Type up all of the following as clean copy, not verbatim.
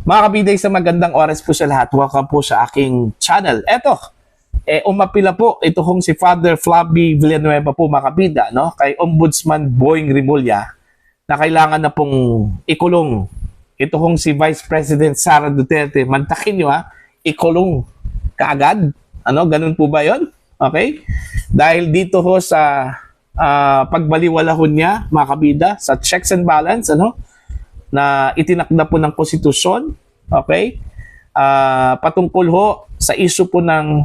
Mga kabiday, sa magandang oras po sa lahat. Welcome po sa aking channel. Eto, umapila po ito kong si Father Flavie Villanueva po, mga kabida, no? Kay Ombudsman Boying Rimulya na kailangan na pong ikulong. Ito kong si Vice President Sara Duterte. Mantakin nyo ikulong kaagad. Ano, ganun po ba yon? Okay? Dahil dito ho sa pagbaliwalahon niya, mga kabida, sa checks and balance, ano? Na itinakda po ng konstitusyon, okay? Patungkol ho sa issue po ng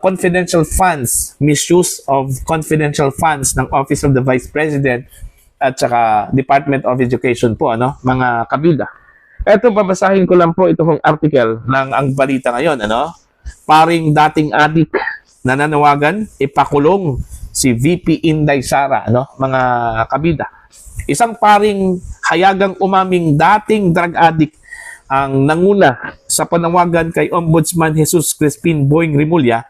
confidential funds, misuse of confidential funds ng Office of the Vice President at saka Department of Education po, ano, mga kabida. Ito, babasahin ko lang po itong article ng Ang Balita Ngayon, ano? Paring dating adik nananawagan ipakulong si VP Inday Sara, ano, mga kabida. Isang paring hayagang umaming dating drug addict ang nanguna sa panawagan kay Ombudsman Jesus Crispin Boying Rimulya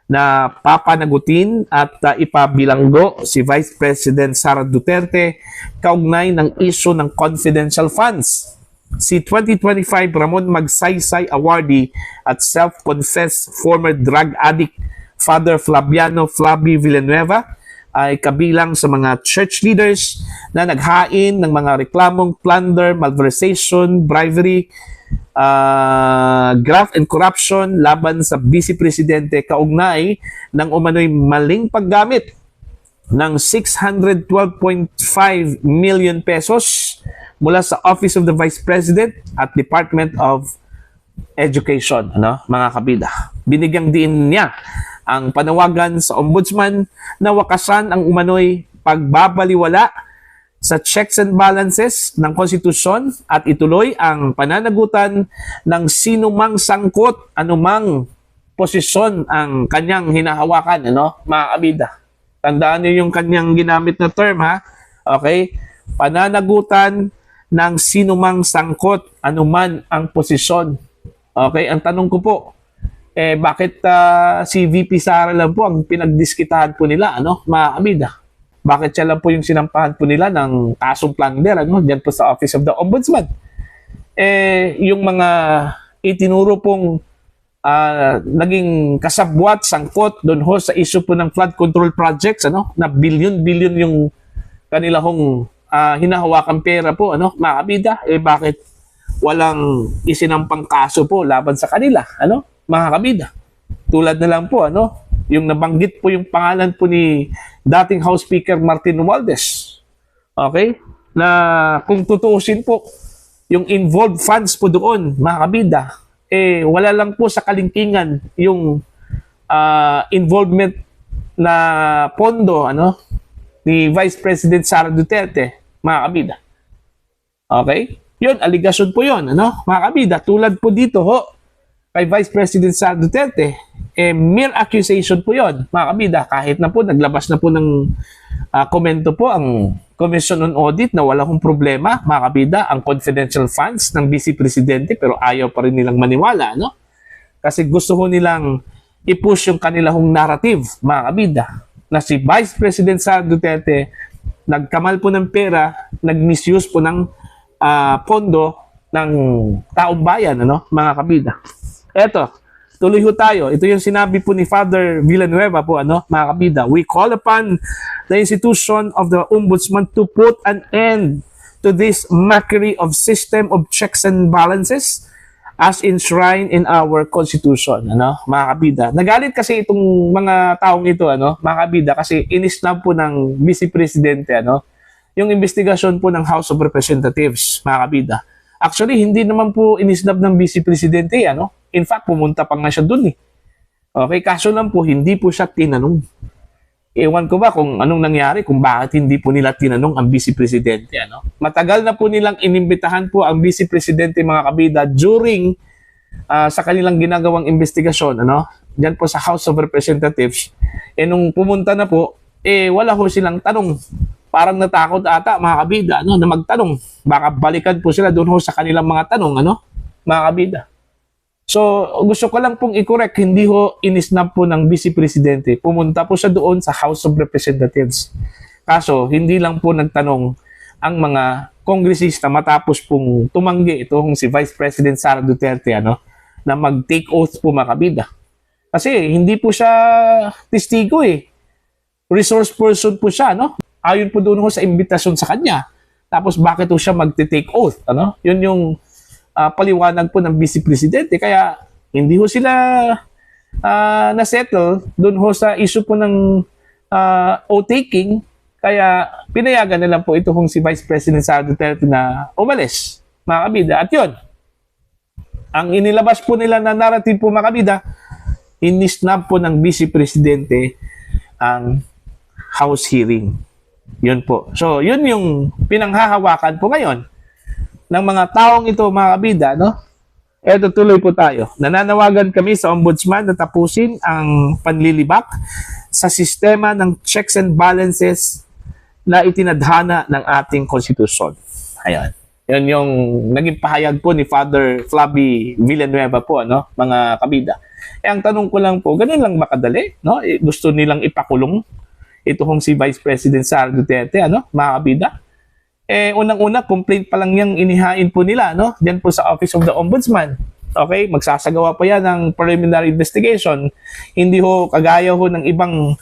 na papanagutin at ipabilanggo si Vice President Sara Duterte kaugnay ng issue ng confidential funds. Si 2025 Ramon Magsaysay awardee at self-confessed former drug addict Father Flaviano Flavie Villanueva ay kabilang sa mga church leaders na naghain ng mga reklamong plunder, malversation, bribery, graft and corruption laban sa Vice Presidente kaugnay ng umano'y maling paggamit ng 612.5 million pesos mula sa Office of the Vice President at Department of Education, ano, mga kabida. Binigyang diin niya ang panawagan sa ombudsman na wakasan ang umano'y pagbabaliwala sa checks and balances ng konstitusyon at ituloy ang pananagutan ng sinumang sangkot, anumang posisyon ang kanyang hinahawakan, ano, mga kabida. Tandaan niyo yung kanyang ginamit na term, ha? Okay? Pananagutan ng sinumang sangkot, anuman ang posisyon. Okay? Ang tanong ko po, bakit si VP Sara lang po ang pinagdiskitahan po nila, ano, mga kabida? Bakit siya lang po yung sinampahan po nila ng kasong plunder, ano, diyan po sa Office of the Ombudsman? Yung mga itinuro pong naging kasabwat, sangkot doon ho sa issue po ng flood control projects, ano, na bilyon-bilyon yung kanilang hinahawakan pera po, ano, mga kabida, bakit walang isinampang kaso po laban sa kanila, ano, mga kabida? Tulad na lang po, ano, yung nabanggit po yung pangalan po ni dating House Speaker Martin Romualdez. Okay? Na kung tutuusin po, yung involved funds po doon, mga kabida, wala lang po sa kalingkingan yung involvement na pondo, ano, ni Vice President Sara Duterte, mga kabida. Okay? Yun, aligasyon po yun, ano, mga kabida. Tulad po dito ho, kay Vice President Sara Duterte, mere accusation po yon, mga kabida. Kahit na po, naglabas na po ng komento po ang Commission on Audit na wala hong problema, mga kabida, ang confidential funds ng Vice Presidente, pero ayaw pa rin nilang maniwala, no? Kasi gusto ho nilang i-push yung kanilang narrative, mga kabida, na si Vice President Sara Duterte nagkamal po ng pera, nag-misuse po ng pondo ng taong bayan, ano, mga kabida. Eto, tuloy ho tayo. Ito yung sinabi po ni Father Villanueva po, ano, mga kabida. We call upon the institution of the Ombudsman to put an end to this mockery of system of checks and balances as enshrined in our Constitution, ano, mga kabida. Nagalit kasi itong mga taong ito, ano, mga kabida, kasi inisnab po ng Vice Presidente, ano, yung investigasyon po ng House of Representatives, mga kabida. Actually, hindi naman po inisnab ng Vice Presidente, ano. In fact, pumunta pa nga siya dun, eh. Okay, kaso lang po, hindi po siya tinanong. Ewan ko ba kung anong nangyari, kung bakit hindi po nila tinanong ang Vice Presidente, ano. Matagal na po nilang inimbitahan po ang Vice Presidente, mga kabida, during sa kanilang ginagawang investigasyon, ano, diyan po sa House of Representatives. Nung pumunta na po, wala ho silang tanong. Parang natakot ata, mga kabida, ano, na magtanong. Baka balikan po sila doon ho sa kanilang mga tanong, ano, mga kabida. So, gusto ko lang pong i-correct, hindi ho inisnab po ng Vice Presidente. Pumunta po siya doon sa House of Representatives. Kaso, hindi lang po nagtanong ang mga kongresista matapos pong tumanggi itong si Vice President Sara Duterte na mag-take oath po mga kabida. Kasi hindi po siya testigo resource person po siya ayon po doon sa imbitasyon sa kanya. Tapos bakit po siya mag-take oath Yun yung paliwanag po ng Vice Presidente. Kaya hindi ho sila na-settle doon sa issue po ng oath taking. Kaya pinayagan na lang po ito si Vice President Sara Duterte na umalis, mga kabida. At yun, ang inilabas po nila na narrative po mga kabida, inisnab po ng Vice Presidente ang House hearing. Yun po. So, yun yung pinanghahawakan po ngayon ng mga taong ito mga kabida. Eto, tuloy po tayo. Nananawagan kami sa Ombudsman na tapusin ang panlilibak sa sistema ng checks and balances na itinadhana ng ating konstitusyon. Ayan. Yan yung naging pahayag po ni Father Flavi Villanueva po, mga kabida. Ang tanong ko lang po, ganun lang makadali? Gusto nilang ipakulong ito si Vice President Sara Duterte, mga kabida? Unang-una, complaint pa lang yung inihain po nila, diyan po sa Office of the Ombudsman. Okay, magsasagawa pa yan ng preliminary investigation. Hindi ho kagaya ng ibang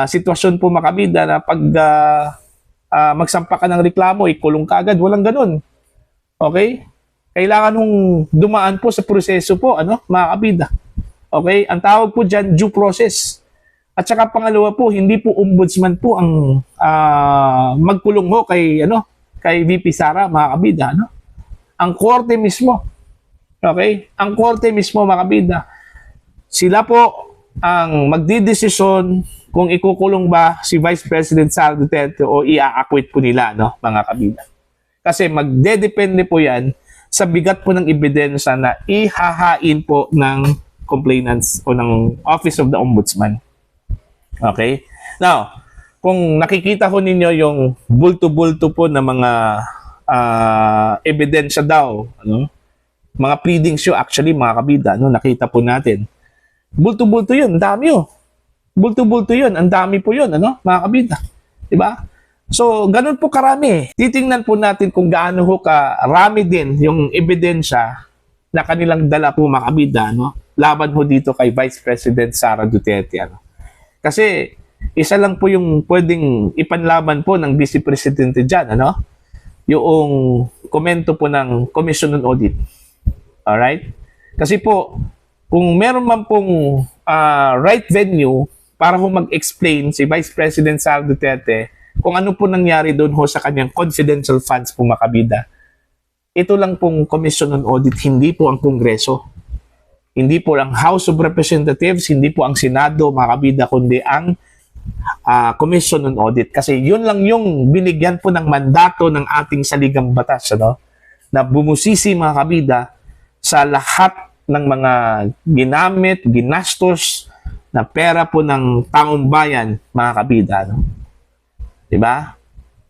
sitwasyon po makabida na pag magsampa ka ng reklamo, ikulong ka agad. Walang ganun. Okay? Kailangan dumaan po sa proseso po, mga kabida. Okay? Ang tawag po dyan, due process. At saka pangalawa po, hindi po ombudsman po ang magkulong ho kay VP Sara, mga kabida. Ang korte mismo. Okay? Ang korte mismo, mga kabida. Sila po ang magdidesisyon kung ikukulong ba si Vice President Sara Duterte o i-acquit po nila, mga kabida. Kasi magdedepende po yan sa bigat po ng ebidensya na ihahain po ng complainants o ng Office of the Ombudsman. Okay? Now, kung nakikita ko ninyo yung bulto-bulto po na mga ebidensya daw, mga pleadings yun, actually, mga kabida, nakita po natin. Bulto-bulto yun, dami yun. Bulto-bulto yun, ang dami po yun, mga kabida. Diba? So, ganun po karami. Titingnan po natin kung gaano ho karami din yung ebidensya na kanilang dala po, mga kabida, laban ho dito kay Vice President Sara Duterte, Kasi, isa lang po yung pwedeng ipanlaban po ng Vice Presidente dyan, yung komento po ng Commission on Audit. Alright? Kasi po, kung meron man pong right venue para ho mag-explain si Vice President Sara Duterte kung ano po nangyari doon ho sa kanyang confidential funds po makabida. Ito lang pong Commission on Audit, hindi po ang Kongreso. Hindi po ang House of Representatives, hindi po ang Senado makabida, kundi ang Commission on Audit. Kasi yun lang yung binigyan po ng mandato ng ating saligang batas, na bumusisi mga kabida sa lahat ng mga ginamit, ginastos na pera po ng taong bayan, mga kabida. Diba?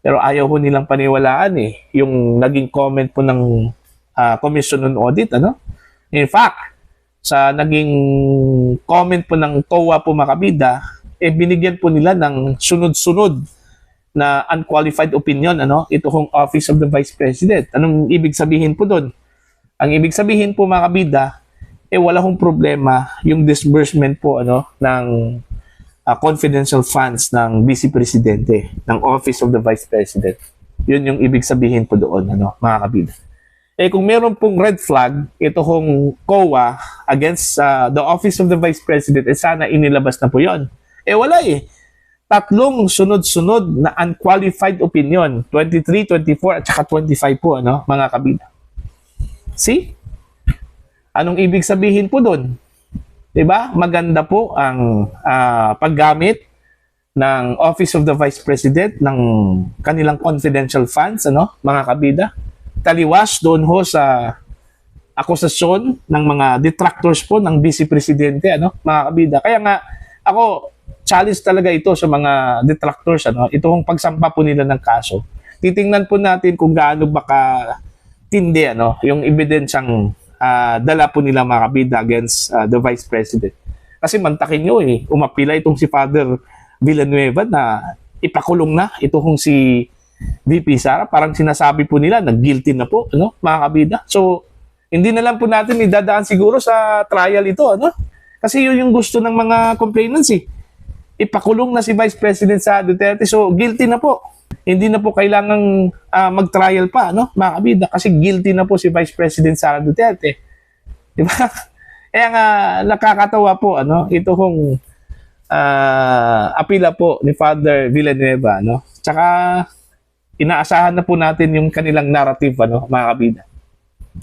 Pero ayaw ko nilang paniwalaan yung naging comment po ng Commission on Audit. In fact, sa naging comment po ng COA po, mga kabida, binigyan po nila ng sunod-sunod na unqualified opinion, ito kong Office of the Vice President. Anong ibig sabihin po doon? Ang ibig sabihin po, mga kabida, wala hong problema yung disbursement po ng confidential funds ng Vice Presidente, ng Office of the Vice President. Yun yung ibig sabihin po doon, mga kabida. Kung meron pong red flag, ito hong COA against the Office of the Vice President, sana inilabas na po yun. Wala tatlong sunod-sunod na unqualified opinion, 23, 24, at saka 25 po, mga kabida. See? Anong ibig sabihin po doon? Diba? Maganda po ang paggamit ng Office of the Vice President ng kanilang confidential funds, mga kabida. Taliwas doon ho sa akusasyon ng mga detractors po ng Vice Presidente, mga kabida. Kaya nga, ako, challenge talaga ito sa mga detractors, ito hong pagsampa po nila ng kaso. Titingnan po natin kung gaano baka tindi, yung ebidensyang dala po nila, mga kabida, against the Vice President. Kasi mantakin nyo umapila itong si Father Villanueva na ipakulong na itong si VP Sara. Parang sinasabi po nila, nag-guilty na po, ano, mga kabida. So, hindi na lang po natin idadaan siguro sa trial ito, ano? Kasi yun yung gusto ng mga complainants eh. Ipakulong na si Vice President Sara Duterte. So, guilty na po. Hindi na po kailangang mag-trial pa, no, mga kabida. Kasi guilty na po si Vice President Sara Duterte. Di ba? Kaya nga, nakakatawa po, ano, ito kong apila po ni Father Villanueva, no? Tsaka, inaasahan na po natin yung kanilang narrative, ano, mga kabida.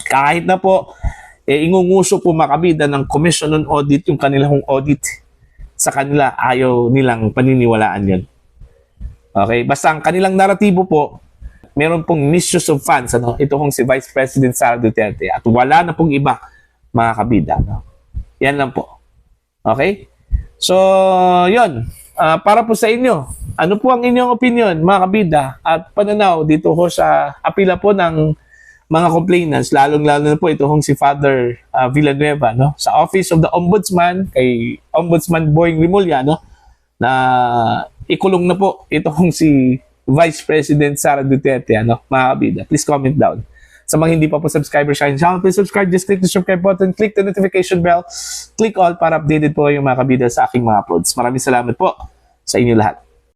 Kahit na po, ingunguso po mga kabida ng Commission on Audit yung kanilang audit. Sa kanila, ayaw nilang paniniwalaan yun. Okay? Basta ang kanilang naratibo po, meron pong misuse of funds, ano? Ito kong si Vice President Sara Duterte. At wala na pong iba, mga kabida. No? Yan lang po. Okay? So, yun. Para po sa inyo, ano po ang inyong opinion, mga kabida, at pananaw dito ho sa apila po ng mga complainants, lalong-lalo na po ito hong si Father Villanueva, no? Sa Office of the Ombudsman, kay Ombudsman Boying Rimulya, no? Na ikulong na po ito hong si Vice President Sara Duterte, ano? Mga kabida, please comment down. Sa mga hindi pa po subscriber sa akin channel, please subscribe, just click the subscribe button, click the notification bell, click all para updated po yung mga kabida sa aking mga uploads. Maraming salamat po sa inyo lahat.